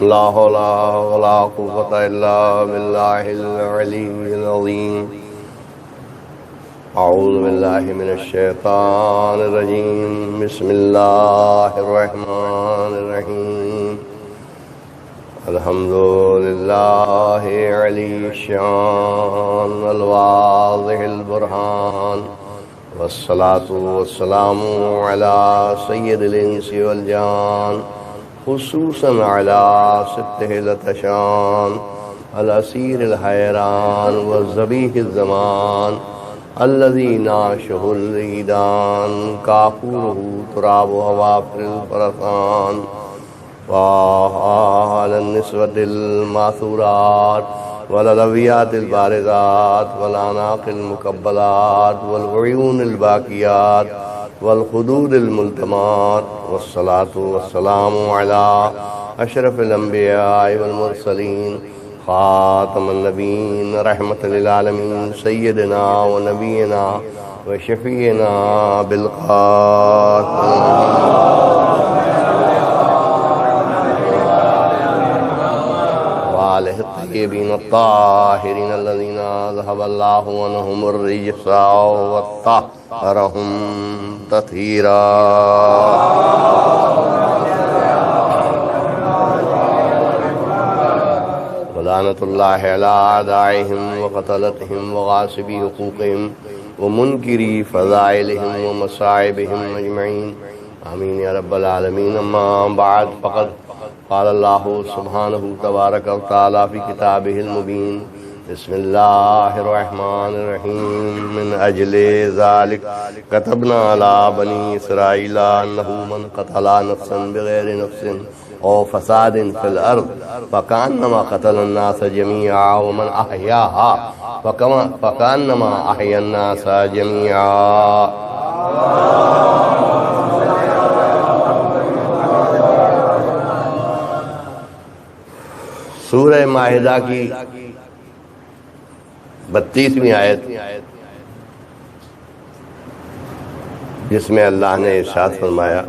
لا حول ولا قوة إلا بالله العلي العظيم أعوذ بالله من الشيطان الرجيم بسم الله الرحمن الرحيم الحمد لله علي الشان الواضح البرهان والصلاة والسلام على سيد الإنس والجان خصوصا على سته التشان الأسير الحيران والذبيح الزمان الذي ناشه الريدان كافوره تراب ووافر الفرسان وعلى النسوة الماثورات والألويات البارزات والأعناق المكبلات والعيون الباكيات والخدود الملتمات والصلاة والسلام على أشرف الأنبياء والمرسلين خاتم النبيين رحمة للعالمين سيدنا ونبينا وشفينا بالقاتل وآله الطيبين الطاهرين الذين ذهب الله عنهم الرجس وطهرهم تطهيرا ولعنة الله على أعدائهم وقتلتهم وغاصبي حقوقهم ومنكري فضائلهم ومصائبهم أجمعين آمين يا رب العالمين أما بعد فقد قال الله سبحانه تبارك وتعالى في كتابه المبين بسم الله الرحمن الرحيم من أجل ذلك كتبنا على بني إسرائيل أنه من قتل نفسا بغير نفس أو فساد في الأرض فكأنما قتل الناس جميعا ومن أحياها فكأنما أحيا الناس جميعا سورہ مائدہ کی 32ویں آیت جس میں اللہ نے ارشاد فرمایا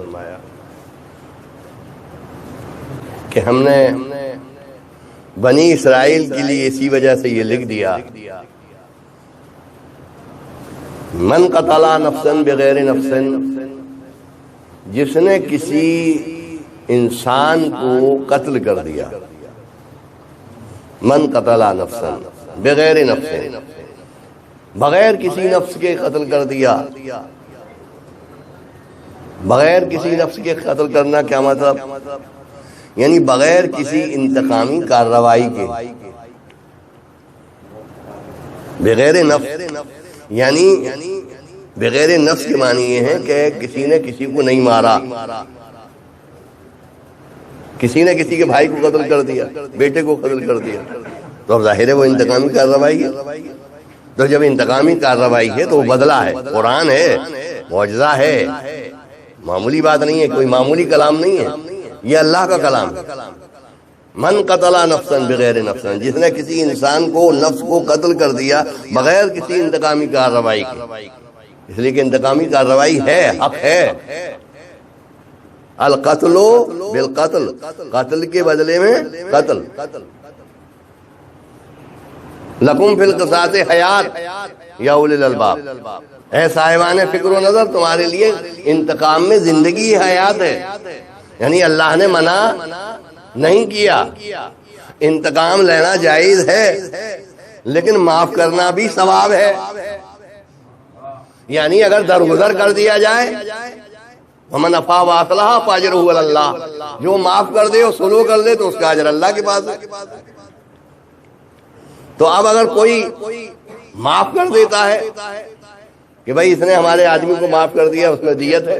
کہ ہم نے بنی اسرائیل کے لیے اسی وجہ سے یہ لکھ دیا من قتل نفسا بغیر نفس جس نے کسی انسان کو قتل کر دیا من قتل نفسا بغیر نفس بغیر کسی نفس کے قتل کر دیا بغیر کسی نفس کے قتل کرنا کیا مطلب یعنی بغیر کسی انتقامی کارروائی کے بغیر نفس یعنی بغیر نفس کے معنی یہ ہے کہ کسی نے کسی کو نہیں مارا کسی نے کسی کے بھائی کو قتل کر دیا بیٹے کو قتل کر دیا تو اب ظاہر ہے وہ انتقامی کارروائی ہے تو جب انتقامی کارروائی ہے تو وہ بدلہ ہے قرآن ہے معجزہ ہے معمولی بات نہیں ہے کوئی معمولی کلام نہیں ہے یہ اللہ کا کلام ہے من قتل نفسا بغیر نفس جس نے کسی انسان کو نفس کو قتل کر دیا بغیر کسی انتقامی کارروائی کے اس لیے کہ انتقامی کارروائی ہے حق ہے القتل بالقتل قتل کے بدلے میں قتل لکم فی القصاص حیات یا اولی الالباب اے صاحبان فکر و نظر تمہارے لیے انتقام میں زندگی حیات ہے یعنی اللہ نے منع نہیں کیا انتقام لینا جائز ہے لیکن معاف کرنا بھی ثواب ہے یعنی اگر درگزر کر دیا جائے ومن عفا واصلح فاجرہ علی اللہ جو معاف کر دے اور صلح کر دے تو اس کا اجر اللہ کے پاس ہے تو اب اگر کوئی معاف کر دیتا ہے کہ بھائی اس نے ہمارے آدمی کو معاف کر دیا اس میں دیت ہے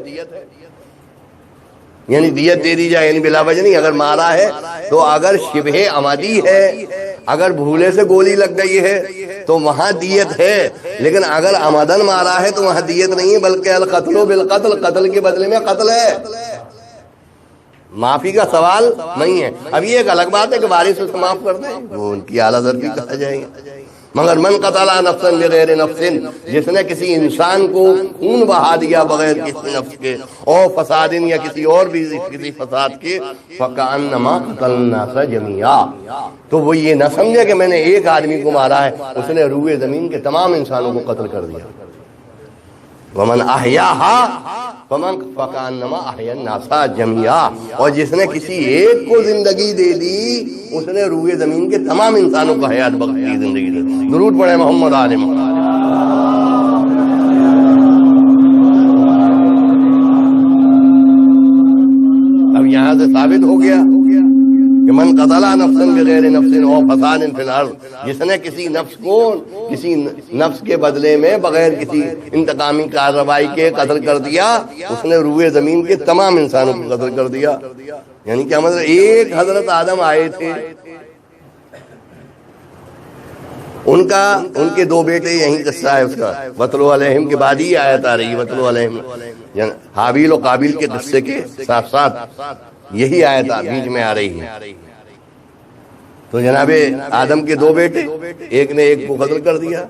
یعنی دیت دے دی جائے یعنی بلا وجہ نہیں اگر مارا ہے تو اگر شبہ عمدی ہے اگر بھولے سے گولی لگ گئی ہے تو وہاں دیت ہے لیکن اگر عمدن مارا ہے تو وہاں دیت نہیں ہے بلکہ القتل بالقتل قتل کے بدلے میں قتل ہے معافی کا سوال نہیں ہے اب یہ ایک الگ بات ہے کہ وارث سے معاف کر دیں وہ ان کی اعلیٰ درجی کہا جائے گا مگر من قتل نفسا بغیر نفس، جس نے کسی انسان کو خون بہا دیا بغیر کسی نفس کے، اور فساد یا کسی اور بھی کسی فساد کے، فکأنما قتل الناس جميعا، تو وہ یہ نہ سمجھے کہ میں نے ایک آدمی کو مارا ہے، اس نے روئے زمین کے تمام انسانوں کو قتل کر دیا۔ ومن احیاها فکأنما احیا الناس جميعا، اور جس نے کسی ایک کو زندگی دے دی اس نے روئے زمین کے تمام انسانوں کو حیات بخش کی، زندگی دے دی۔ درود پڑھے محمد آل محمد۔ اب یہاں سے ثابت ہو گیا کہ من قتل نفسا بغیر نفس او فساد فی الارض، جس نے کسی نفس کو کسی نفس کے بدلے میں بغیر کسی انتقامی کارروائی کے قتل کر دیا، اس نے روئے زمین کے تمام انسانوں کو قتل کر دیا۔ یعنی کیا مطلب، ایک حضرت آدم آئے تھے، ان کے دو بیٹے، یہی قصہ ہے اس کا، وَاتْلُ عَلَيْهِمْ کے بعد ہی آیت آ رہی ہے، وَاتْلُ عَلَيْهِمْ، یعنی حابیل و قابیل کے قصے کے ساتھ ساتھ یہی آیت بیچ میں آ رہی ہے۔ تو جناب آدم کے دو بیٹے، ایک نے ایک کو قتل کر دیا،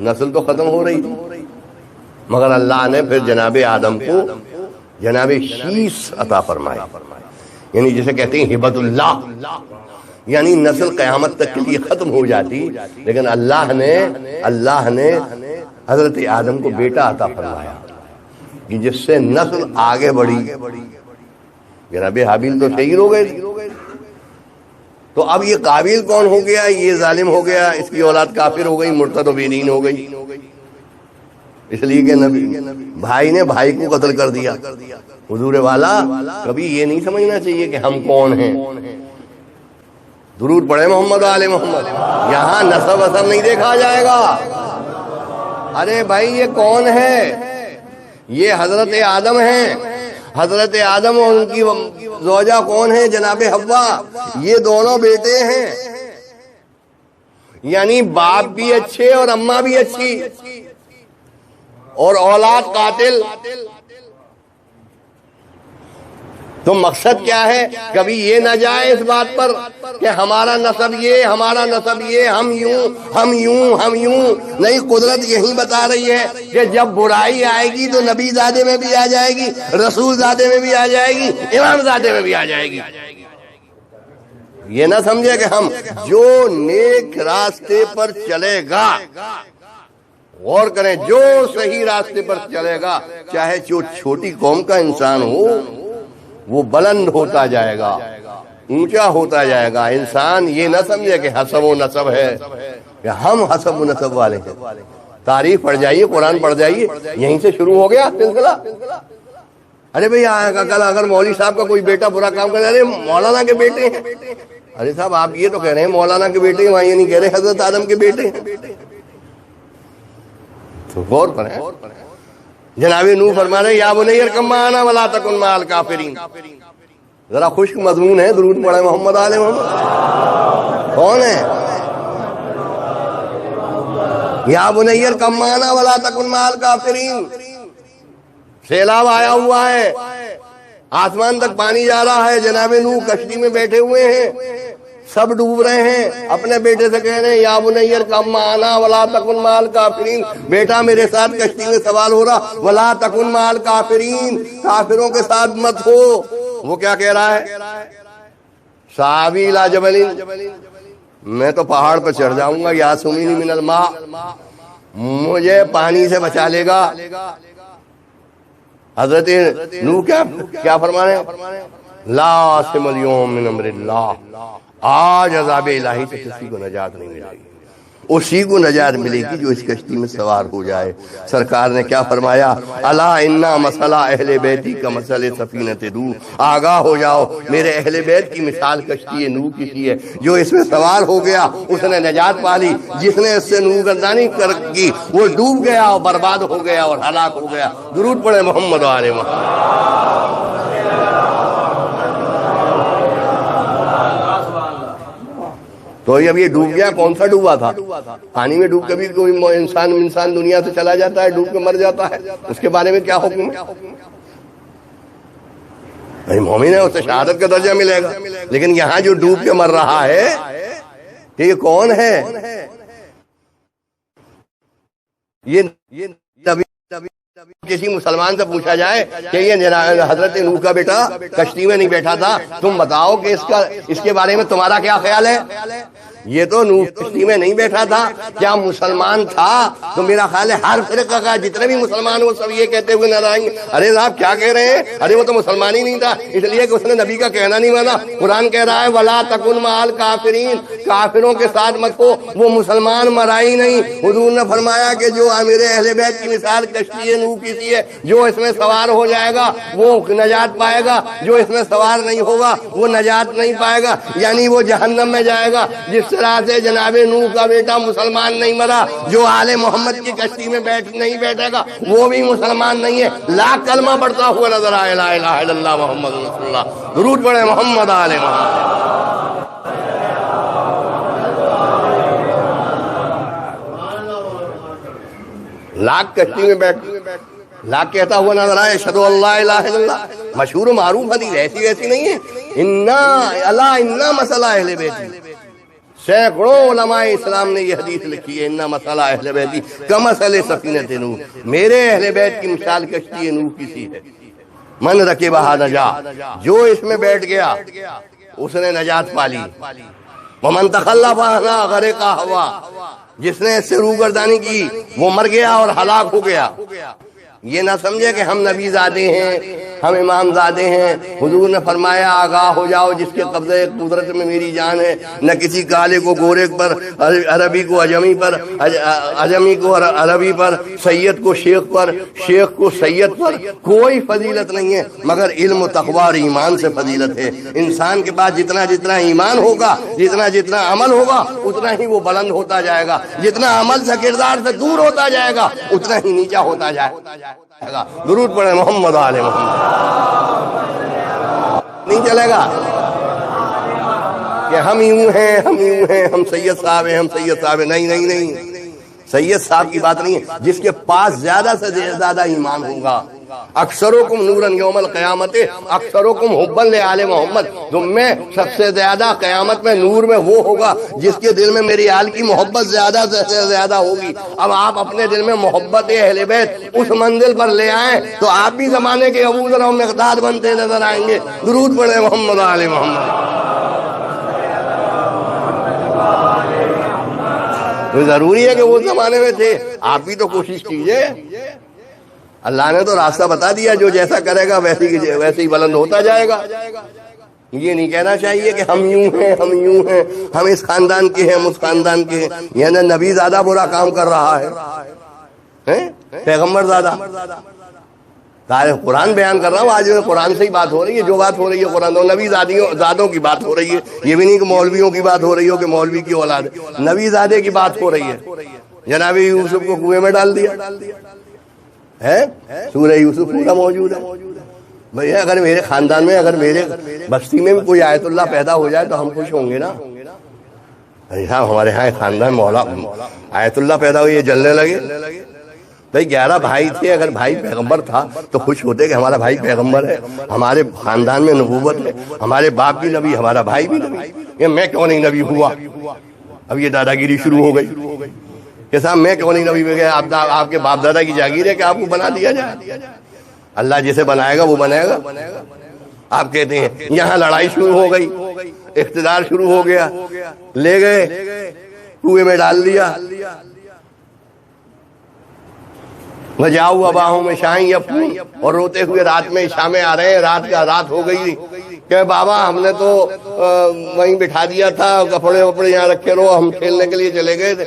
نسل تو ختم ہو رہی تھی، مگر اللہ نے پھر جناب آدم کو جناب شیش عطا فرمایا، یعنی جسے کہتے ہیں ہبت اللہ، یعنی نسل قیامت تک کے لیے ختم ہو جاتی، لیکن اللہ نے حضرت آدم کو بیٹا عطا فرمایا کہ جس سے نسل آگے بڑھی۔ جناب حابیل تو شہید ہو گئے، تو اب یہ قابیل کون ہو گیا؟ یہ ظالم ہو گیا، اس کی اولاد کافر ہو گئی، مرتد و بے دین ہو گئی، اس لیے کہ نبی بھائی نے بھائی کو قتل کر دیا۔ حضور والا کبھی یہ نہیں سمجھنا چاہیے کہ ہم کون ہیں۔ درود پڑھے محمد آل محمد۔ یہاں نسب وسب نہیں دیکھا جائے گا، ارے بھائی یہ کون ہے؟ یہ حضرت آدم ہیں، حضرت آدم اور ان کی زوجہ کون ہے؟ جناب حوا، یہ دونوں بیٹے ہیں، یعنی باپ بھی اچھے اور اماں بھی اچھی، اور اولاد قاتل۔ تو مقصد کیا ہے؟ کبھی یہ نہ جائے اس بات پر کہ ہمارا نسب یہ، ہمارا نسب یہ، ہم یوں نہیں۔ قدرت یہی بتا رہی ہے کہ جب برائی آئے گی تو نبی زادے میں بھی آ جائے گی، رسول زادے میں بھی آ جائے گی، امام زادے میں بھی آ جائے گی۔ یہ نہ سمجھے کہ ہم جو نیک راستے پر چلے گا، غور کریں، جو صحیح راستے پر چلے گا، چاہے جو چھوٹی قوم کا انسان ہو، وہ بلند ہوتا جائے گا، اونچا ہوتا جائے گا۔ انسان یہ نہ سمجھے کہ حسب و نسب ہے، کہ ہم حسب و نسب والے ہیں۔ تاریخ پڑھ جائیے، قرآن پڑھ جائیے، یہیں سے شروع ہو گیا سلسلہ۔ ارے بھئی کل اگر مولوی صاحب کا کوئی بیٹا برا کام کر، ارے مولانا کے بیٹے ہیں۔ ارے صاحب آپ یہ تو کہہ رہے ہیں مولانا کے بیٹے ہیں، وہاں یہ نہیں کہہ رہے حضرت آدم کے بیٹے ہیں۔ تو غور کریں، جناب نوح فرما رہے یا بنی ارکب معنا ولا تکن مع الکافرین۔ ذرا خشک مضمون ہے، درود پڑھے محمد آل محمد۔ کون ہے؟ یا بنی ارکب معنا ولا تکن مع الکافرین۔ سیلاب آیا ہوا ہے، آسمان تک پانی جا رہا ہے، جناب نوح کشتی میں بیٹھے ہوئے ہیں، سب ڈوب رہے ہیں، اپنے بیٹے سے کہہ رہے ہیں یا بنی ارکب معنا ولا تکن مع الکافرین، بیٹا میرے ساتھ کشتی میں سوار ہو رہا، ولا تکن مع الکافرین، کافروں کے ساتھ مت ہو۔ وہ کیا کہہ رہا ہے؟ سآوی الی جبل، میں تو پہاڑ پر چڑھ جاؤں گا، یعصمنی من الماء، مجھے پانی سے بچا لے گا۔ حضرت نوح کیا فرما رہے ہیں؟ لا عاصم اليوم من امر اللہ، آج عذاب الہی سے کسی کو نجات نہیں ملے گی، اسی کو نجات ملے گی جو اس کشتی میں سوار ہو جائے۔ سرکار نے کیا فرمایا؟ الا انا مثل اہل بیتی کا مثل سفینۃ نوح، آگاہ ہو جاؤ، میرے اہل بیت کی مثال کشتی نوح کی ہے، جو اس میں سوار ہو گیا اس نے نجات پالی، جس نے اس سے نوح گردانی کر کی وہ ڈوب گیا اور برباد ہو گیا اور ہلاک ہو گیا۔ درود پڑھے محمد آل محمد۔ تو اب یہ ڈوب گیا، کون سا ڈوبا تھا؟ پانی میں ڈوب کبھی کوئی انسان دنیا سے چلا جاتا ہے، ڈوب کے مر جاتا ہے، اس کے بارے میں کیا حکم ہے؟ بھائی مومن ہے، اسے شہادت کا درجہ ملے گا، لیکن یہاں جو ڈوب کے مر رہا ہے یہ کون ہے؟ یہ کسی مسلمان سے پوچھا جائے کہ یہ حضرت نوح کا بیٹا کشتی میں نہیں بیٹھا تھا، تم بتاؤ کہ اس کے بارے میں تمہارا کیا خیال ہے؟ یہ تو نوح کشتی میں نہیں بیٹھا تھا، کیا مسلمان تھا؟ تو میرا خیال ہے ہر فرقہ کا جتنے بھی مسلمان وہ سب یہ کہتے ہوئے نظر آئیں گے، ارے صاحب کیا کہہ رہے ہیں، ارے وہ تو مسلمان ہی نہیں تھا، اس لیے کہ اس نے نبی کا کہنا نہیں مانا۔ قرآن کہہ رہا ہے وَلَا تَكُنْ مَعَ الْكَافِرِينَ، کافروں کے ساتھ مت ہو، وہ مسلمان مرا ہی نہیں۔ حضور نے فرمایا کہ جو میرے اہل بیت کی مثال کشتی نوح کی سی ہے، جو اس میں سوار ہو جائے گا وہ نجات پائے گا، جو اس میں سوار نہیں ہوگا وہ نجات نہیں پائے گا، یعنی وہ جہنم میں جائے گا۔ جس طرح سے جناب نوح کا بیٹا مسلمان نہیں مرا، جو آل محمد کی کشتی میں نہیں بیٹھے گا وہ بھی مسلمان نہیں ہے۔ لاکھ کلمہ پڑھتا ہوا نظر آئے، لا الہ الا اللہ محمد رسول اللہ، درود پڑھے محمد آل محمد۔ لاکھ کشتی میں بیٹھ لاکھ کہتا ہوا نظر آئے اشہدو اللہ الہ الا اللہ، مشہور و معروف حدیث، ایسی ویسی نہیں ہے۔ انا مسئلہ اہل بیتی، سینکڑوں علماء اسلام نے یہ حدیث لکھی ہے، انا مسئلہ اہل بیتی کمثل سفینۃ نوح، میرے اہل بیت کی مثال کشتی نوح کی سی ہے۔ من رکبھا نجا، جو اس میں بیٹھ گیا اس نے نجات پالی۔ ومن تخلف عنہا غرق ہوا، جس نے اس سے روگردانی کی وہ مر گیا اور ہلاک ہو گیا۔ یہ نہ سمجھے کہ ہم نبی زادے ہیں، ہم امام زادے ہیں۔ حضور نے فرمایا آگاہ ہو جاؤ، جس کے قبضے قدرت میں میری جان ہے، نہ کسی کالے کو گورے پر، عربی کو عجمی پر، عجمی کو عربی پر، سید کو شیخ پر، شیخ کو سید پر کوئی فضیلت نہیں ہے مگر علم و تقوی اور ایمان سے فضیلت ہے۔ انسان کے پاس جتنا جتنا ایمان ہوگا، جتنا جتنا عمل ہوگا، اتنا ہی وہ بلند ہوتا جائے گا، جتنا عمل سے کردار سے دور ہوتا جائے گا اتنا ہی نیچا ہوتا جائے گا۔ درود پڑھے محمد آل محمد۔ نہیں چلے گا کہ ہم یوں ہیں، ہم یوں ہیں، ہم سید صاحب ہیں، ہم سید صاحب ہیں، نہیں نہیں نہیں، سید صاحب کی بات نہیں ہے۔ جس کے پاس زیادہ سے زیادہ ایمان ہوگا، اکثرکم نورا یوم القیامت اکثرکم حبا لآل محمد، تم میں سب سے زیادہ قیامت میں نور میں وہ ہوگا جس کے دل میں میری آل کی محبت زیادہ سے زیادہ ہوگی۔ اب آپ اپنے دل میں محبت اہل بیت اس منزل پر لے آئیں تو آپ بھی زمانے کے ابو ذر و مقداد بنتے نظر آئیں گے۔ درود پڑھے محمد آل محمد۔ تو ضروری ہے کہ وہ زمانے میں تھے، آپ بھی تو کوشش کیجئے۔ اللہ نے تو راستہ بتا دیا، جو جیسا کرے گا ویسے ہی بلند ہوتا جائے گا۔ یہ نہیں کہنا چاہیے کہ ہم یوں ہیں، ہم یوں ہیں، ہم اس خاندان کے ہیں، ہم اس خاندان کے ہیں۔ یعنی نبی زیادہ برا کام کر رہا ہے، پیغمبر زیادہ۔ قرآن بیان کر رہا ہوں، آج قرآن سے ہی بات ہو رہی ہے، جو بات ہو رہی ہے قرآن، نبی زادوں کی بات ہو رہی ہے۔ یہ بھی نہیں کہ مولویوں کی بات ہو رہی ہو کہ مولوی کی اولاد ہے، نبی زادے کی بات ہو رہی ہے۔ جناب یوسف کو کنویں میں ڈال دیا ہے، سورہ یوسف پورا موجود ہے۔ بھیا اگر میرے خاندان میں، اگر میرے بستی میں بھی کوئی آیت اللہ پیدا ہو جائے تو ہم خوش ہوں گے نا۔ ہمارے ہاں خاندان مولا آیت اللہ پیدا ہوئی، یہ جلنے لگے۔ بھائی 11 بھائی تھے، اگر بھائی پیغمبر تھا تو خوش ہوتے کہ ہمارا بھائی پیغمبر ہے، ہمارے خاندان میں نبوت ہے، ہمارے باپ بھی نبی، ہمارا بھائی بھی نبی، یہ میں کیوں نہیں نبی ہوا؟ اب یہ دادا گیری شروع ہو گئی کہ صاحب میں کیوں نہیں نبی ہو گیا؟ آپ کے باپ دادا کی جاگیر ہے کہ آپ کو بنا دیا جائے؟ اللہ جسے بنائے گا وہ بنائے گا۔ آپ کہتے ہیں یہاں لڑائی شروع ہو گئی، اقتدار شروع ہو گیا، لے گئے کنویں میں ڈال دیا۔ وجاؤ اباہم میں شاہیں یبکون، اور روتے ہوئے رات میں شامیں آ رہے ہیں، رات ہو گئی کہ بابا ہم نے تو وہیں بٹھا دیا تھا، کپڑے وپڑے یہاں رکھے رہو، ہم کھیلنے کے لیے چلے گئے تھے،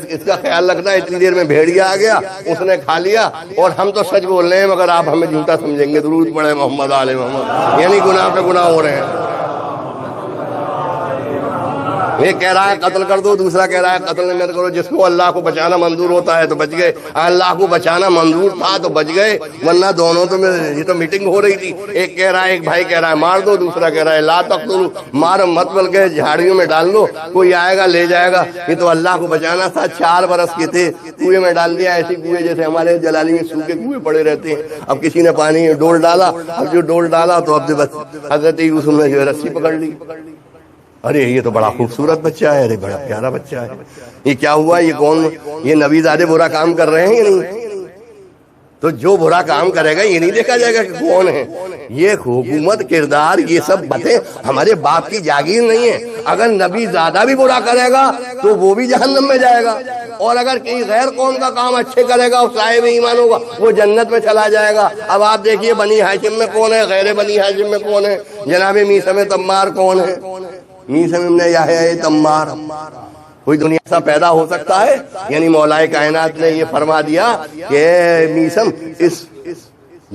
اس کا خیال رکھنا۔ اتنی دیر میں بھیڑیا آ گیا، اس نے کھا لیا، اور ہم تو سچ بول رہے ہیں مگر آپ ہمیں جھوٹا سمجھیں گے۔ درود پڑھے محمد آل محمد۔ یعنی گناہ پہ گناہ ہو رہے ہیں۔ ایک کہہ رہا ہے قتل کر دو، دوسرا کہہ رہا ہے قتل نہ کرو۔ جس کو اللہ کو بچانا منظور ہوتا ہے تو بچ گئے، اللہ کو بچانا منظور تھا تو بچ گئے، ورنہ دونوں تو یہ تو میٹنگ ہو رہی تھی۔ ایک کہہ رہا ہے، ایک بھائی کہہ رہا ہے مار دو، دوسرا کہہ رہا ہے لا تقتلوا، مار مت بلکہ جھاڑیوں میں ڈال دو، کوئی آئے گا لے جائے گا۔ یہ تو اللہ کو بچانا تھا۔ 4 برس کے تھے، کنویں میں ڈال دیا، ایسے کنویں جیسے ہمارے جلالی میں سوکھے کنویں پڑے رہتے ہیں۔ اب کسی نے پانی ڈول ڈالا، اب جو ڈول ڈالا تو اب بس حضرت یوسف نے جو رسی پکڑ لی، ارے یہ تو بڑا خوبصورت بچہ ہے، ارے بڑا پیارا بچہ ہے، یہ کیا ہوا، یہ کون، یہ نبی زادے برا کام کر رہے ہیں یا نہیں؟ تو جو برا کام کرے گا یہ نہیں دیکھا جائے گا کہ کون ہے. یہ حکومت، کردار، یہ سب باتیں ہمارے باپ کی جاگیر نہیں ہے. اگر نبی زادہ بھی برا کرے گا تو وہ بھی جہنم میں جائے گا، اور اگر کہیں غیر قوم کا کام اچھے کرے گا اور صاحب ایمان ہوگا وہ جنت میں چلا جائے گا. اب آپ دیکھیے بنی ہاشم میں کون ہے، غیر بنی ہاشم میں کون ہے. جناب میثم تمار کون ہے؟ میثم ابن یحییٰ تمار. کوئی دنیا ایسا پیدا ہو سکتا ہے؟ یعنی مولا کائنات نے یہ فرما دیا کہ میثم اس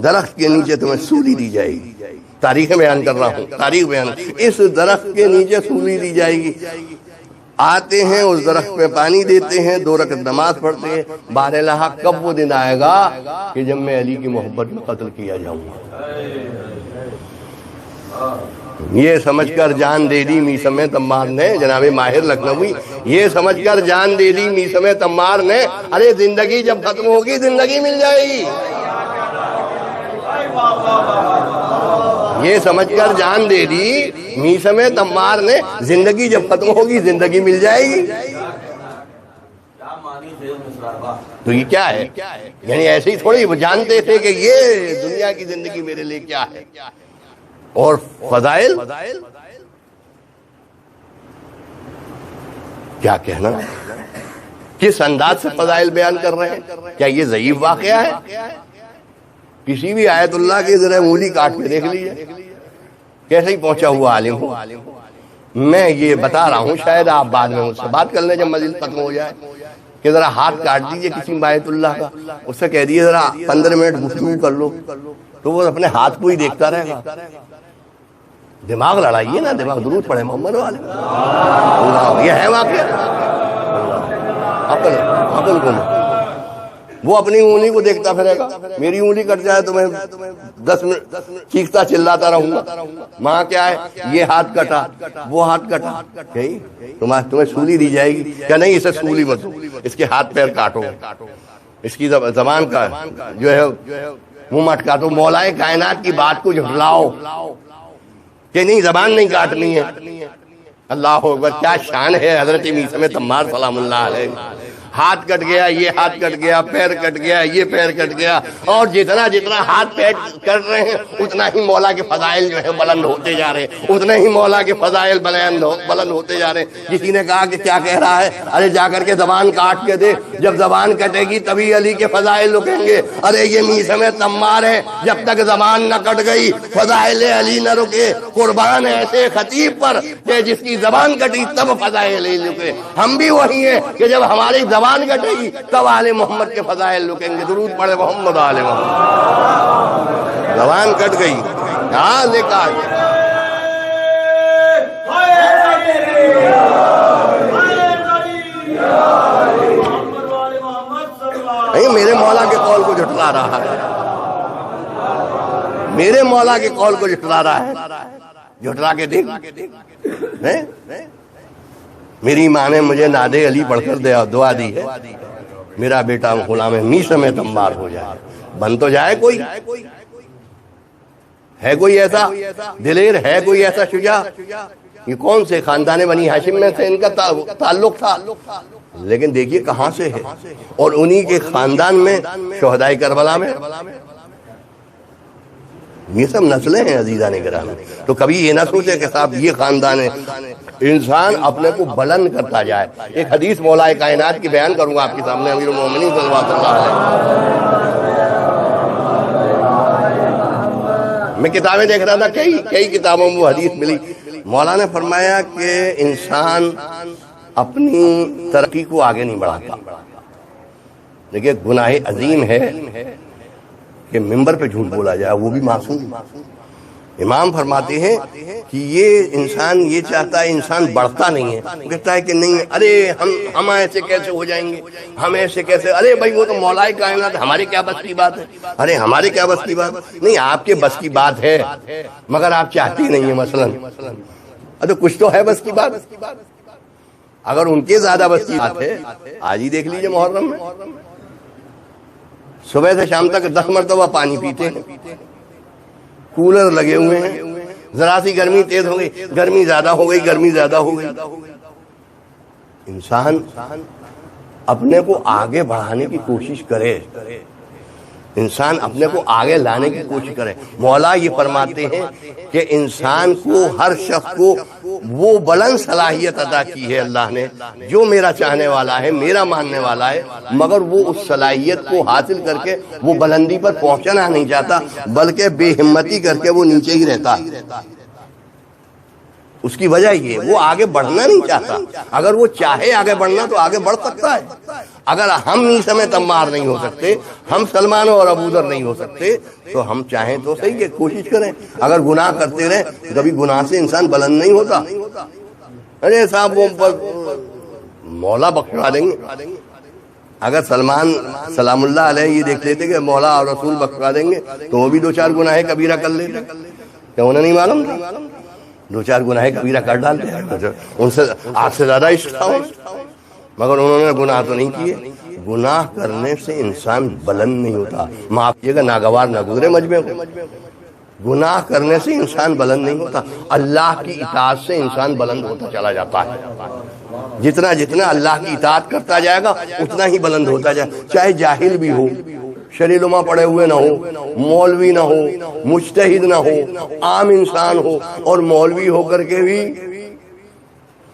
درخت کے نیچے تمہیں سولی دی جائے گی. تاریخ بیان کر رہا ہوں، تاریخ بیان. اس درخت کے نیچے سولی دی جائے گی. آتے ہیں اس درخت پہ پانی دیتے ہیں، 2 رکعت نماز پڑھتے ہیں. بہرحال کب وہ دن آئے گا کہ جب میں علی کی محبت میں قتل کیا جاؤں گا. یہ سمجھ کر جان دے دی میثم تمار نے. جناب ماہر لکھنوی یہ سمجھ کر جان دے دی میثم تمار نے، ارے زندگی جب ختم ہوگی زندگی مل جائے گی. یہ سمجھ کر جان دے دی میثم تمار نے، زندگی جب ختم ہوگی زندگی مل جائے گی. تو یہ کیا ہے؟ یعنی ایسے ہی تھوڑی وہ جانتے تھے کہ یہ دنیا کی زندگی میرے لیے کیا ہے. اور فضائل کیا کہنا، کس انداز سے فضائل بیان کر رہے ہیں. کیا یہ ضعیف واقعہ ہے؟ کسی بھی آیت اللہ کی ذرا انگلی کاٹ کے دیکھ لیجیے، کیسے ہی پہنچا ہوا عالم ہو. میں یہ بتا رہا ہوں، شاید آپ بعد میں مجھ سے بات کر لیں جب مجلس ختم ہو جائے، کہ ذرا ہاتھ کاٹ دیجیے کسی آیت اللہ کا، اس سے کہہ دیجیے ذرا 15 منٹ گفتگو کر لو، تو وہ اپنے ہاتھ کو ہی دیکھتا رہے گا. دماغ لڑائیے نا، دماغ. درود پڑھے محمد والے. یہ ہے واقعہ. عقل کو وہ اپنی انگلی کو دیکھتا پھرے گا. میری انگلی کٹ جائے تو میں 10 منٹ چیختا چلاتا رہوں گا. ماں کیا ہے، یہ ہاتھ کٹا، وہ ہاتھ کٹا، تمہیں سولی دی جائے گی کیا؟ نہیں، اسے سولی مت، اس کے ہاتھ پیر کاٹو، اس کی زبان کا جو ہے منہ مت کاٹو. مولا کائنات کی بات کو جھٹلاؤ کہ نہیں زبان نہیں کاٹنی ہے. اللہ اکبر، کیا شان ہے حضرت میثم تمار سلام اللہ علیہ. ہاتھ کٹ گیا، یہ ہاتھ کٹ گیا، پیر کٹ گیا، یہ پیر کٹ گیا، اور جتنا جتنا ہاتھ پیر کٹ رہے ہیں اتنا ہی مولا کے فضائل جو ہے بلند ہوتے جا رہے ہیں، اتنے ہی مولا کے فضائل بلند ہوتے جا رہے ہیں. کسی نے کہا کہ کیا کہہ رہا ہے؟ ارے جا کر کے زبان کاٹ کے دے، جب زبان کٹے گی تبھی علی کے فضائل رکیں گے. ارے یہ میثم تمار ہے، جب تک زبان نہ کٹ گئی فضائل علی نہ رکے. قربان ایسے خطیب پر کہ جس کی زبان کٹی تب فضائل علی رکے. ہم بھی وہی ہیں کہ جب ہماری زبان کٹے گی تب آل محمد کے فضائل رکیں گے. درود پڑھے محمد آل محمد. زبان کٹ گئی، ہاں دیکھا میرے مولا کے قول کو جھٹلا رہا ہے، میرے مولا کے قول کو جھٹلا رہا ہے. جھٹلا کے دیکھ. میری ماں نے مجھے ناد علی پڑھ کر دعا دی ہے، میرا بیٹا غلام میثم تمار ہو جائے. بن تو جائے کوئی، ہے کوئی ایسا دلیر، ہے کوئی ایسا شجاع. یہ کون سے خاندان بنی ہاشم میں سے ان کا تعلق تھا، لیکن دیکھیے کہاں سے ہے. اور انہی کے خاندان میں شہدائے کربلا میں یہ سب نسلیں ہیں عزیزان گرامی. تو کبھی یہ نہ سوچے کہ صاحب یہ خاندان ہے. انسان اپنے کو بلند کرتا جائے. ایک حدیث مولا کائنات کی بیان کروں گا آپ کے سامنے، امیر المومنین صلی اللہ علیہ وسلم. میں کتابیں دیکھ رہا تھا، کئی کتابوں میں وہ حدیث ملی. مولا نے فرمایا کہ انسان اپنی ترقی کو آگے نہیں بڑھاتا. دیکھیے گناہ عظیم ہے کہ ممبر پہ جھوٹ بولا جائے، وہ بھی معصوم. امام فرماتے ہیں کہ یہ انسان یہ چاہتا ہے، انسان بڑھتا نہیں ہے، کہتا ہے کہ نہیں ارے ہم ایسے کیسے ہو جائیں گے، ہم ایسے کیسے، ارے بھائی وہ تو مولا کائنات، ہمارے کیا بس کی بات ہے. ارے ہمارے کیا بس کی بات نہیں، آپ کے بس کی بات ہے مگر آپ چاہتے نہیں ہیں. مثلا ارے کچھ تو ہے بس کی بات. اگر ان کے زیادہ بس کی بات ہے، آج ہی دیکھ لیجئے محرم میں صبح سے شام تک 10 مرتبہ پانی پیتے ہیں، کولر لگے ہوئے ہیں، ذرا سی گرمی تیز ہو گئی، گرمی زیادہ ہو گئی، گرمی زیادہ ہو گئی۔ انسان اپنے کو آگے بڑھانے کی کوشش کرے، انسان اپنے کو آگے لانے کی کوشش کرے۔ مولا یہ فرماتے ہیں کہ انسان کو، ہر شخص کو وہ بلند صلاحیت عطا کی ہے اللہ نے جو میرا چاہنے والا ہے، میرا ماننے والا ہے، مگر وہ اس صلاحیت کو حاصل کر کے وہ بلندی پر پہنچنا نہیں چاہتا، بلکہ بے ہمتی کر کے وہ نیچے ہی رہتا ہے۔ اس کی وجہ یہ وہ آگے بڑھنا نہیں چاہتا۔ اگر وہ چاہے آگے بڑھنا تو آگے بڑھ سکتا ہے۔ اگر ہم عیسی میں تمار نہیں ہو سکتے، ہم سلمان اور ابو ذر نہیں ہو سکتے، تو ہم چاہیں تو صحیح کہ کوشش کریں۔ اگر گناہ کرتے رہیں، کبھی گناہ سے انسان بلند نہیں ہوتا۔ ارے صاحب وہ مولا بخشوا دیں گے۔ اگر سلمان سلام اللہ علیہ یہ دیکھ لیتے کہ مولا اور رسول بخشوا دیں گے تو وہ بھی دو چار گناہ کبیرہ کر لیتے، کیا انہیں نہیں معلوم تھا؟ دو چار گناہ کبیرہ کر ڈالتے ہیں، ان سے آپ سے زیادہ عشق تھا، مگر انہوں نے گناہ تو نہیں کیے۔ گناہ کرنے سے انسان بلند نہیں ہوتا۔ معاف کیے گا، ناگوار نہ گزرے مجمع کو۔ گناہ کرنے سے انسان بلند نہیں ہوتا، اللہ کی اطاعت سے انسان بلند ہوتا چلا جاتا ہے۔ جتنا جتنا اللہ کی اطاعت کرتا جائے گا اتنا ہی بلند ہوتا جائے، چاہے جاہل بھی ہو، شریلما پڑے ہوئے نہ ہو، مولوی نہ ہو، مجتہد نہ ہو، عام انسان ہو، اور مولوی ہو کر کے بھی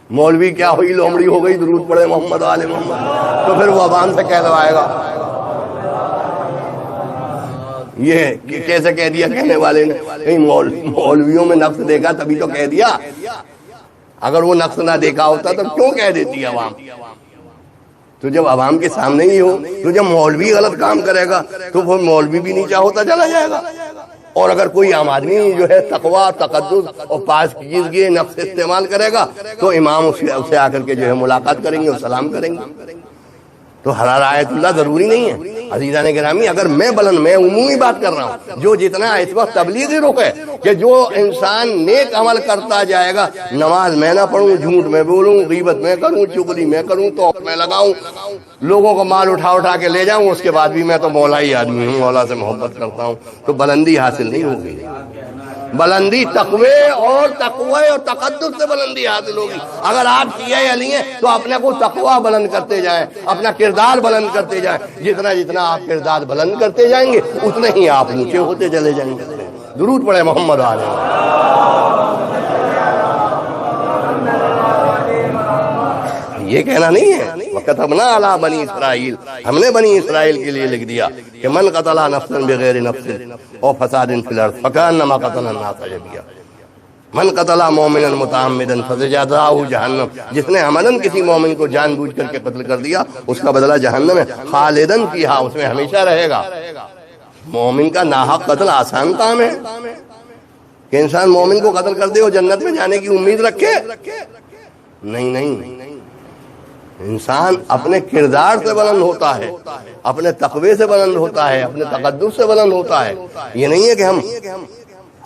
مولوی کیا ہوئی، لومڑی ہو گئی، درود پڑے محمد آل محمد، تو پھر وہ عوام سے کہلوائے گا۔ یہ کیسے کہہ دیا کہنے والے نے؟ مولویوں میں نقص دیکھا تبھی تو کہہ دیا، اگر وہ نقص نہ دیکھا ہوتا تو کیوں کہہ دیتی عوام؟ تو جب عوام کے سامنے ہی ہو، تو جب مولوی غلط کام کرے گا تو وہ مولوی بھی نیچا ہوتا چلا جائے گا، اور اگر کوئی عام آدمی جو ہے تقویٰ، تقدس اور پاکیزگی نفس استعمال کرے گا تو امام اسے آ کر کے جو ہے ملاقات کریں گے اور سلام کریں گے۔ تو ہر رعایت اللہ ضروری نہیں ہے۔ عزیزان گرامی، اگر میں بلند، میں عمومی بات کر رہا ہوں، جو جتنا اس وقت تبلیغی رخ ہے کہ جو انسان نیک عمل کرتا جائے گا، نماز میں نہ پڑھوں، جھوٹ میں بولوں، غیبت میں کروں، چغلی میں کروں، تو میں لگاؤں، لوگوں کو مال اٹھا کے لے جاؤں، اس کے بعد بھی میں تو مولا ہی آدمی ہوں، مولا سے محبت کرتا ہوں، تو بلندی حاصل نہیں ہوگی۔ بلندی تقوی اور تقدس سے بلندی حاصل ہوگی۔ اگر آپ شیعہ علی ہیں تو اپنے کو تقوی بلند کرتے جائیں، اپنا کردار بلند کرتے جائیں۔ جتنا جتنا آپ کردار بلند کرتے جائیں گے اتنے ہی آپ اونچے ہوتے چلے جائیں گے۔ درود پڑھے محمد علیہ۔ یہ کہنا نہیں ہے وَكَتَبْنَا عَلَىٰ بَنِي اسرائیل، ہم نے بنی اسرائیل کے لیے لکھ دیا کہ من قتل نفسا بغیر نفس او فساد فی الارض فکأنما قتل الناس جميعا، من قتل مومنا متعمدا فجزاؤہ جہنم، جس نے عمداً کسی مومن کو جان بوجھ کر کے قتل کر دیا اس کا بدلہ جہنم ہے، خالداً فیہا، اس میں ہمیشہ رہے گا۔ مومن کا ناحق قتل آسان کام ہے کہ انسان مومن کو قتل کر دے اور جنت میں جانے کی امید رکھے؟ نہیں، انسان اپنے کردار سے بلند ہوتا ہے، اپنے تقوی سے بلند ہوتا ہے، اپنے تقدس سے بلند ہوتا ہے۔ یہ نہیں ہے کہ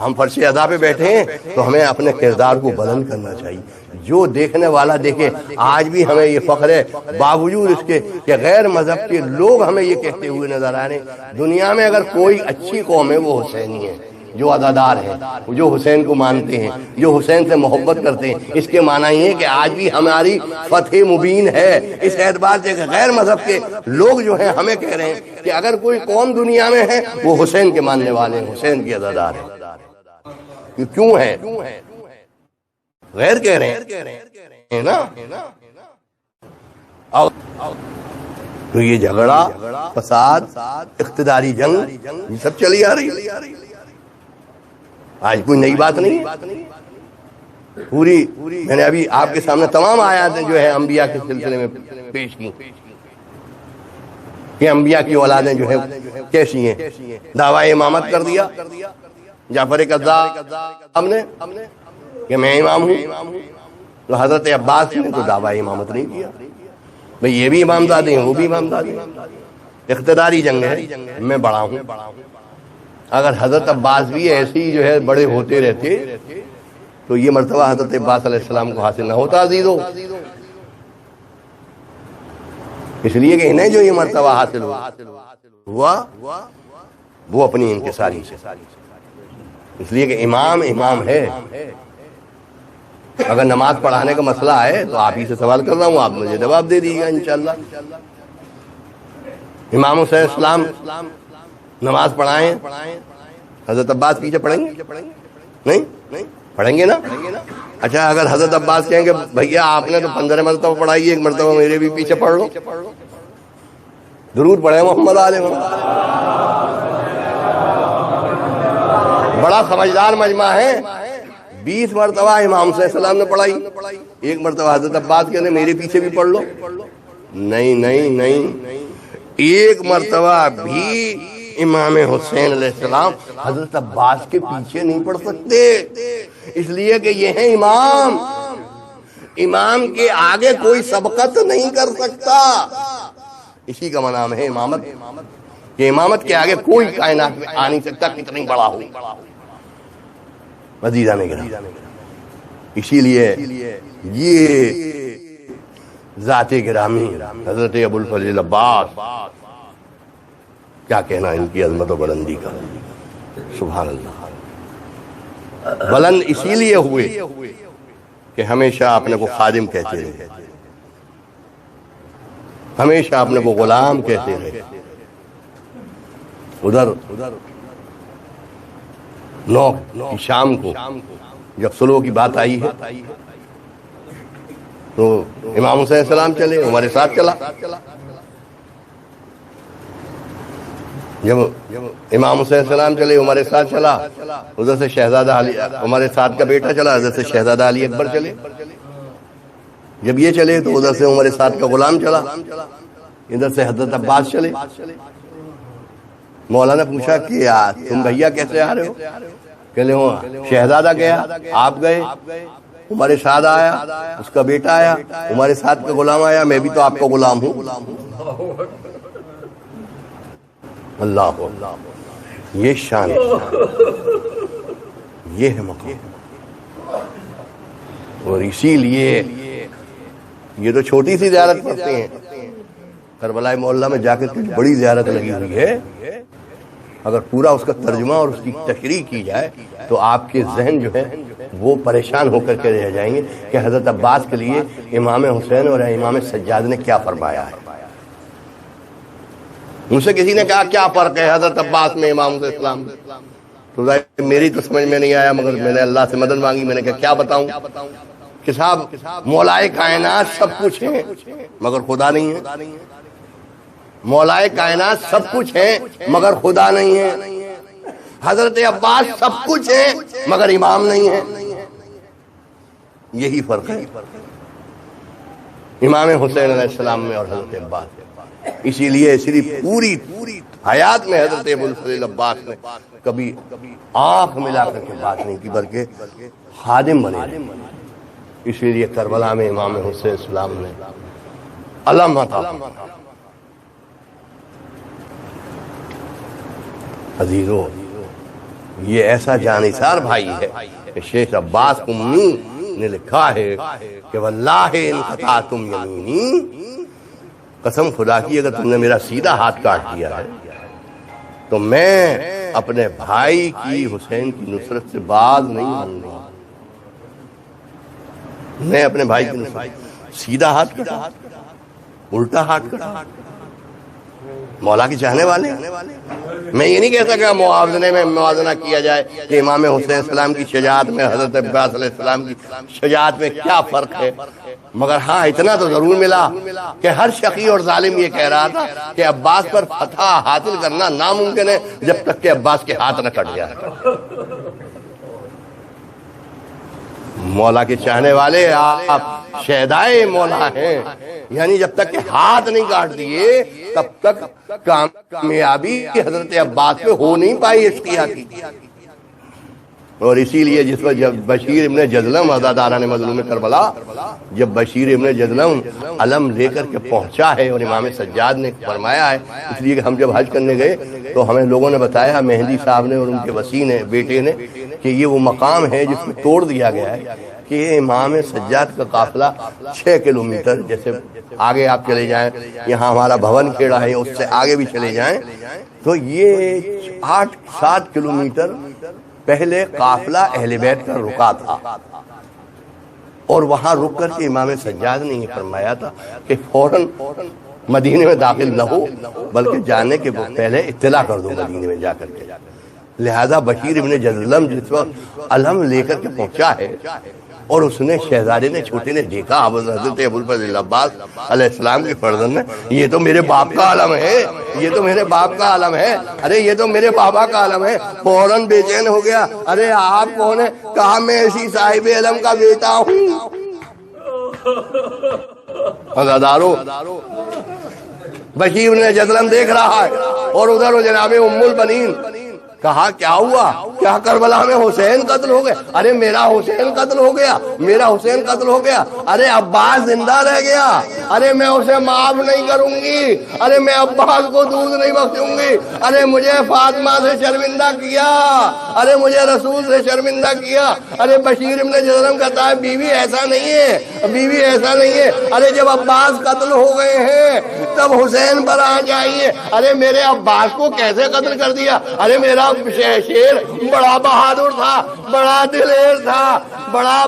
ہم فرش ادا پہ بیٹھے ہیں تو ہمیں اپنے کردار کو بلند کرنا چاہیے، جو دیکھنے والا دیکھے۔ آج بھی ہمیں یہ فخر ہے، باوجود اس کے کہ غیر مذہب کے لوگ ہمیں یہ کہتے ہوئے نظر آ رہے ہیں، دنیا میں اگر کوئی اچھی قوم ہے وہ حسینی ہے، جو عزادار ہیں، جو حسین کو مانتے ہیں، جو حسین سے محبت کرتے ہیں۔ اس کے معنی یہ ہے کہ آج بھی ہماری فتح مبین ہے۔ اس اعتبار سے کہ غیر مذہب کے لوگ جو ہیں ہمیں کہہ رہے ہیں کہ اگر کوئی قوم دنیا میں ہے وہ حسین کے ماننے والے ہیں، حسین کے عزادار ہیں۔ یہ کیوں ہے؟ غیر کہہ رہے ہیں نا۔ تو یہ جھگڑا، فساد، اقتداری جنگ، یہ سب چلی آ رہی ہے، آج کوئی نئی بات نہیں۔ پوری میں نے ابھی آپ کے سامنے تمام آیاتیں جو ہے انبیاء کے سلسلے میں پیش کی کہ انبیاء کی اولادیں جو ہے کیسی ہیں۔ دعویٰ امامت کر دیا جعفر کذاب نے کہ میں امام ہوں، تو حضرت عباس نے تو دعویٰ امامت نہیں کیا۔ بھئی یہ بھی امام زادے ہیں، وہ بھی امام زادے ہیں، اقتداری جنگ ہے، میں بڑا ہوں۔ اگر حضرت عباس بھی ایسے ہی جو ہے بڑے ہوتے رہتے تو یہ مرتبہ حضرت عباس علیہ السلام کو حاصل نہ ہوتا عزیزو، اس لیے کہ انہیں جو یہ مرتبہ حاصل ہوا وہ اپنی انکساری سے۔ اس لیے کہ امام امام ہے. اگر نماز پڑھانے کا مسئلہ ہے تو آپ ہی سے سوال کر رہا ہوں, آپ مجھے جواب دے دیجیے گا انشاءاللہ. امام حسین السلام نماز پڑھائیں, حضرت عباس پیچھے پڑھیں گے؟ نہیں پڑھیں گے نا. اچھا اگر حضرت عباس کہیں کہ بھیا آپ نے تو 15 مرتبہ پڑھائی, ایک مرتبہ میرے بھی پیچھے پڑھ لو, درود پڑھیں محمد علیہ وسلم. بڑا سمجھدار مجمع ہے. 20 مرتبہ امام حسین السلام نے پڑھائی, ایک مرتبہ حضرت عباس کہنے میرے پیچھے بھی پڑھ لو. نہیں, ایک مرتبہ بھی امام حسین علیہ السلام حضرت عباس کے پیچھے نہیں پڑھ سکتے, اس لیے کہ یہ ہے امام. امام کے آگے کوئی سبقت نہیں کر سکتا. اسی کا نام ہے امامت, کہ امامت کے آگے کوئی کائنات میں آ نہیں سکتا کتنی بڑا ہو. عزیزان گرامی, اسی لیے یہ ذات گرامی حضرت ابوالفضل عباس, کیا کہنا ان کی عظمت و بلندی کا. سبحان اللہ. بلند اسی لیے ہوئے کہ ہمیشہ اپنے کو خادم کہتے رہے, ہمیشہ اپنے کو غلام کہتے رہے. ادھر نو کی شام کو جب صلح کی بات آئی ہے تو امام حسین السلام چلے, ہمارے ساتھ چلا. جب امام حسین السلام چلے, ہمارے ساتھ چلا. ادھر سے شہزادہ علی, ہمارے ساتھ کا بیٹا چلا. ادھر سے شہزادہ علی اکبر چلے. جب یہ چلے تو ادھر سے ہمارے ساتھ کا غلام چلا. ادھر سے حضرت عباس چلے. مولانا پوچھا کہ تم بھیا کیسے آ رہے ہو؟ کہ لے شہزادہ گیا, آپ گئے, ہمارے ساتھ آیا, اس کا بیٹا آیا, ہمارے ساتھ کا غلام آیا, میں بھی تو آپ کا غلام ہوں. اللہ یہ شان, یہ ہے مقام. اور اسی لیے یہ تو چھوٹی سی زیارت کرتے ہیں, کربلا محلہ میں جا کر بڑی زیارت لگی ہوئی ہے. اگر پورا اس کا ترجمہ اور اس کی تشریح کی جائے تو آپ کے ذہن جو ہے وہ پریشان ہو کر کے رہ جائیں گے کہ حضرت عباس کے لیے امام حسین اور امام سجاد نے کیا فرمایا ہے. مجھ سے کسی نے کہا کیا فرق ہے حضرت عباس میں امام حسین السلام, تو میری تو سمجھ میں نہیں آیا, مگر میں نے اللہ سے مدد مانگی. میں نے کہا کیا بتاؤں کہ صاحب مولائے کائنات سب کچھ ہیں مگر خدا نہیں ہے. مولائے کائنات سب کچھ ہے مگر خدا نہیں ہے. حضرت عباس سب کچھ ہے مگر امام نہیں ہے. یہی فرق ہے امام حسین علیہ السلام میں اور حضرت عباس. اسی لیے صرف پوری حیات میں حضرت ابوالفضل عباس نے کبھی آنکھ ملا کر کے بات نہیں کی, بلکہ خادم بنے. اسی لیے کربلا میں امام حسین السلام نے علم عطا. عزیزو, یہ ایسا جانثار بھائی ہے کہ شیخ عباس قمی نے لکھا ہے کہ واللہ ان قطعتم یمینی, قسم خدا کی اگر تم نے میرا سیدھا ہاتھ کاٹ دیا ہے تو میں اپنے بھائی کی حسین کی نصرت سے باز نہیں ہوں گا. میں اپنے بھائی کی نصرت, سیدھا ہاتھ کٹا, الٹا ہاتھ کٹا. مولا کی چاہنے والے, میں یہ نہیں کہہ سکا موازنے میں موازنہ کیا جائے کہ امام حسین السلام کی شجاعت میں حضرت عباس علیہ السلام کی شجاعت میں کیا فرق ہے, مگر ہاں اتنا تو ضرور ملا کہ ہر شقی اور ظالم یہ کہہ رہا تھا کہ عباس پر فتح حاصل کرنا ناممکن ہے جب تک کہ عباس کے ہاتھ نہ کٹ جائے. مولا کے چاہنے والے آپ شہدائے مولا ہیں, یعنی جب تک کہ ہاتھ نہیں کاٹ دیے تب تک کامیابی حضرت عباس پہ ہو نہیں پائی اشقیہ کی. اور اسی لیے جس وقت جب بشیر ابن جزلم عزاداران مظلوم کربلا, جب بشیر ابن جزلم علم لے کر کے پہنچا ہے اور امام سجاد نے فرمایا ہے, اس لیے کہ ہم جب حج کرنے گئے تو ہمیں لوگوں نے بتایا, مہدی صاحب نے اور ان کے وسیع نے بیٹے نے, کہ یہ وہ مقام ہے جس میں توڑ دیا گیا ہے کہ یہ امام سجاد کا قافلہ 6 کلومیٹر, جیسے آگے آپ چلے جائیں, یہاں ہمارا بھون کھیڑا ہے, اس سے آگے بھی چلے جائیں تو یہ 8-7 کلومیٹر پہلے قافلہ اہل بیت کا رکا تھا، اور وہاں رک کر کے امام سجاد نے یہ فرمایا تھا کہ فوراً مدینے میں داخل نہ ہو، بلکہ جانے کے پہلے اطلاع کر دو مدینے میں جا کر کے۔ لہذا بشیر ابن جزلم جس وقت علم لے کر کے پہنچا ہے، اور اس نے شہزادے نے چھوٹے نے دیکھا حضرت ابوالفضل عباس علیہ السلام کے فرزند نے، یہ تو میرے باپ کا علم ہے، یہ تو میرے باپ کا علم ہے، ارے یہ تو میرے بابا کا علم ہے، فوراً بے چین ہو گیا۔ ارے آپ کون ہیں؟ کہا میں اسی صاحب علم کا بیٹا ہوں۔ عزادارو، بشیر نے جزلم دیکھ رہا ہے، اور ادھر جناب ام البنین۔ کہا کیا ہوا؟ کیا کربلا میں حسین قتل ہو گئے؟ ارے میرا حسین قتل ہو گیا، میرا حسین قتل ہو گیا، ارے عباس زندہ رہ گیا، ارے میں اسے معاف نہیں کروں گی، ارے میں عباس کو دودھ نہیں بخشوں گی، ارے مجھے فاطمہ سے شرمندہ کیا، ارے مجھے رسول سے شرمندہ کیا۔ ارے بشیر ابن جزلم کہتا ہے بیوی ایسا نہیں ہے، بیوی ایسا نہیں ہے، ارے جب عباس قتل ہو گئے ہیں تب حسین پر آ جائیے۔ ارے میرے عباس کو کیسے قتل کر دیا؟ ارے میرا شیر بڑا بہادر تھا، بڑا دلیر تھا، بڑا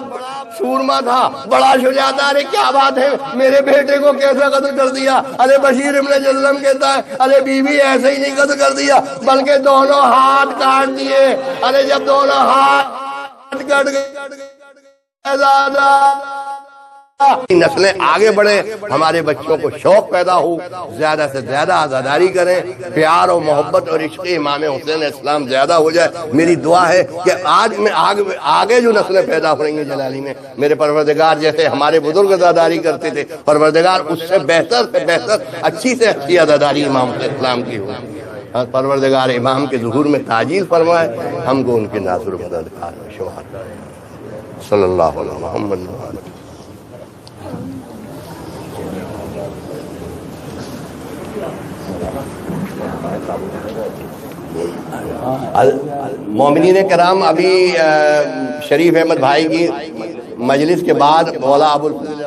سورما تھا، بڑا شجاع تھا، ارے کیا بات ہے، میرے بیٹے کو کیسے قتل کر دیا؟ ارے بشیر ابن جزلم کہتا ہے ارے بیوی ایسے ہی نہیں قتل کر دیا، بلکہ دونوں ہاتھ کاٹ دیے۔ ارے جب دونوں ہاتھ کٹ گئے نسلیں آگے بڑھیں، ہمارے بچوں کو شوق پیدا ہو، زیادہ سے زیادہ عزاداری کریں، پیار و محبت اور عشق امام حسین اسلام زیادہ ہو جائے۔ میری دعا ہے کہ آج میں آگے جو نسلیں پیدا ہو رہی ہیں جلالی میں، میرے پروردگار جیسے ہمارے بزرگ عزاداری کرتے تھے، پروردگار اس سے بہتر سے بہتر، اچھی سے اچھی عزاداری امام حسین اسلام کی ہو۔ پروردگار امام کے ظہور میں تعجیل فرمائے، ہم کو ان کے ناصر و مددگار میں شمار کرے۔ صلی اللہ علیہ محمد۔ مومنین کرام، ابھی شریف احمد بھائی کی مجلس کے بعد مولا ابوالفضل